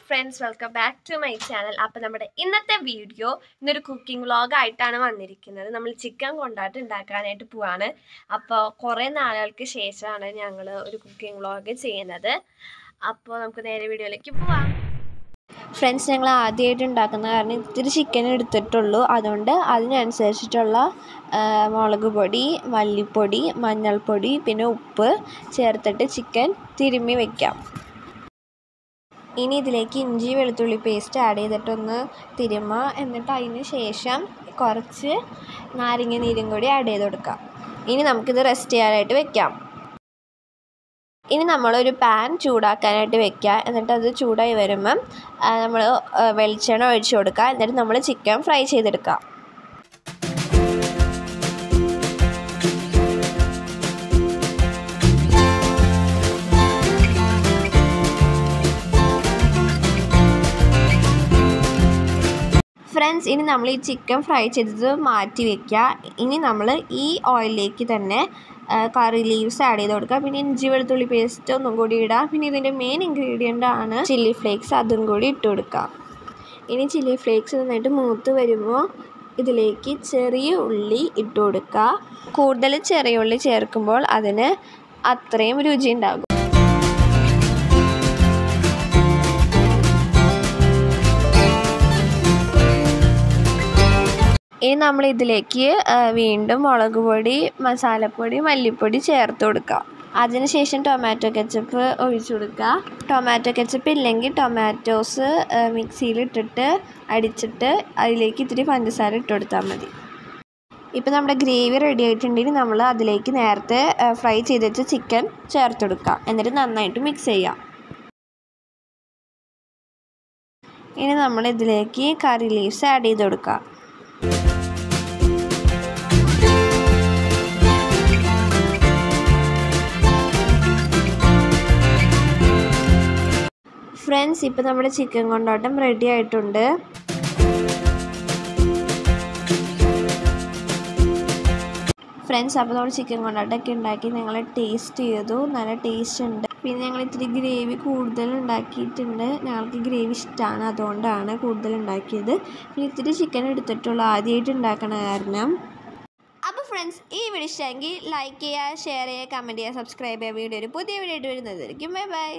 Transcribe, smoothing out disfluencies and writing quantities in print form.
friends, welcome back to my channel. അപ്പോൾ നമ്മുടെ ഇന്നത്തെ വീഡിയോ ഇന്നൊരു കുക്കിംഗ് വ്ളോഗ് ആയിട്ടാണ് വന്നിരിക്കുന്നത്. നമ്മൾ ചിക്കൻ കൊണ്ടാട്ട് ഉണ്ടാക്കാനായിട്ട് പോവാണ്. അപ്പോൾ കുറേ നാളുകൾക്ക് ശേഷമാണ് ഞങ്ങൾ ഒരു കുക്കിംഗ് വ്ളോഗ് ചെയ്യുന്നത്. അപ്പോൾ നമുക്ക് നേരെ വീഡിയോയിലേക്ക് പോവാം. ഫ്രണ്ട്സ്, ഞങ്ങൾ ആദ്യമായിട്ട് ഉണ്ടാക്കുന്ന കാരണം ഇത്തിരി ചിക്കൻ എടുത്തിട്ടുള്ളൂ. അതുകൊണ്ട് അതിനനുസരിച്ചിട്ടുള്ള മുളക് പൊടി, മല്ലിപ്പൊടി, മഞ്ഞൾപ്പൊടി, പിന്നെ ഉപ്പ് ചേർത്തിട്ട് ചിക്കൻ തിരുമ്മി വയ്ക്കാം. ഇനി ഇതിലേക്ക് ഇഞ്ചി വെളുത്തുള്ളി പേസ്റ്റ് ആഡ് ചെയ്തിട്ടൊന്ന് തിരുമ്മുക. എന്നിട്ട് അതിന് ശേഷം കുറച്ച് നാരങ്ങ നീരും കൂടി ആഡ് ചെയ്ത് കൊടുക്കാം. ഇനി നമുക്കിത് റെസ്റ്റ് ചെയ്യാനായിട്ട് വെക്കാം. ഇനി നമ്മളൊരു പാൻ ചൂടാക്കാനായിട്ട് വെക്കുക. എന്നിട്ട് അത് ചൂടായി വരുമ്പം നമ്മൾ വെളിച്ചെണ്ണ ഒഴിച്ച് കൊടുക്കുക. എന്നിട്ട് നമ്മൾ ചിക്കൻ ഫ്രൈ ചെയ്തെടുക്കാം. ഫ്രണ്ട്സ്, ഇനി നമ്മൾ ഈ ചിക്കൻ ഫ്രൈ ചെയ്തത് മാറ്റി വയ്ക്കുക. ഇനി നമ്മൾ ഈ ഓയിലിലേക്ക് തന്നെ കറി ലീവ്സ് ആഡ് ചെയ്ത് കൊടുക്കുക. പിന്നെ ഇഞ്ചി വെളുത്തുള്ളി പേസ്റ്റ് ഒന്നും കൂടി ഇടുക. പിന്നെ ഇതിൻ്റെ മെയിൻ ഇൻഗ്രീഡിയൻ്റ് ആണ് ചില്ലി ഫ്ലേക്സ്, അതും കൂടി ഇട്ട് കൊടുക്കുക. ഇനി ചില്ലി ഫ്ലേക്സ് നന്നായിട്ട് മൂത്ത് വരുമ്പോൾ ഇതിലേക്ക് ചെറിയ ഉള്ളി ഇട്ട് കൊടുക്കുക. കൂടുതൽ ചെറിയ ഉള്ളി ചേർക്കുമ്പോൾ അതിന് അത്രയും രുചി ഉണ്ടാകും. ഇനി നമ്മൾ ഇതിലേക്ക് വീണ്ടും മുളക് പൊടി, മസാലപ്പൊടി, മല്ലിപ്പൊടി ചേർത്ത് കൊടുക്കുക. അതിനുശേഷം ടൊമാറ്റോ കെച്ചപ്പ് ഒഴിച്ചു കൊടുക്കുക. ടൊമാറ്റോ കെച്ചപ്പ് ഇല്ലെങ്കിൽ ടൊമാറ്റോസ് മിക്സിയിലിട്ടിട്ട് അടിച്ചിട്ട് അതിലേക്ക് ഇത്തിരി പഞ്ചസാര ഇട്ട് കൊടുത്താൽ മതി. ഇപ്പം നമ്മുടെ ഗ്രേവി റെഡി ആയിട്ടുണ്ടെങ്കിൽ നമ്മൾ അതിലേക്ക് നേരത്തെ ഫ്രൈ ചെയ്ത് വെച്ച ചിക്കൻ ചേർത്ത് കൊടുക്കുക. എന്നിട്ട് നന്നായിട്ട് മിക്സ് ചെയ്യുക. ഇനി നമ്മൾ ഇതിലേക്ക് കറി ലീവ്സ് ആഡ് ചെയ്ത് കൊടുക്കുക. ഫ്രണ്ട്സ്, ഇപ്പോൾ നമ്മുടെ ചിക്കൻ കൊണ്ടാട്ടം റെഡി ആയിട്ടുണ്ട്. ഫ്രണ്ട്സ്, അപ്പോൾ നമ്മൾ ചിക്കൻ കൊണ്ടാട്ടമൊക്കെ ഉണ്ടാക്കി ഞങ്ങൾ ടേസ്റ്റ് ചെയ്തു. നല്ല ടേസ്റ്റ് ഉണ്ട്. പിന്നെ ഞങ്ങൾ ഇത്തിരി ഗ്രേവി കൂടുതൽ ഉണ്ടാക്കിയിട്ടുണ്ട്. ഞങ്ങൾക്ക് ഗ്രേവി ഇഷ്ടമാണ്, അതുകൊണ്ടാണ് കൂടുതൽ ഉണ്ടാക്കിയത്. പിന്നെ ഇത്തിരി ചിക്കൻ എടുത്തിട്ടുള്ളൂ, ആദ്യമായിട്ട് ഉണ്ടാക്കണ കാരണം. അപ്പോൾ ഫ്രണ്ട്സ്, ഈ വീഡിയോ ഇഷ്ടമെങ്കിൽ ലൈക്ക് ചെയ്യുക, ഷെയർ ചെയ്യുക, കമൻറ്റ് ചെയ്യുക, സബ്സ്ക്രൈബ് ചെയ്യുക. വീഡിയോ ഒരു പുതിയ വീഡിയോ ആയിട്ട് വരുന്നതായിരിക്കും. Bye bye.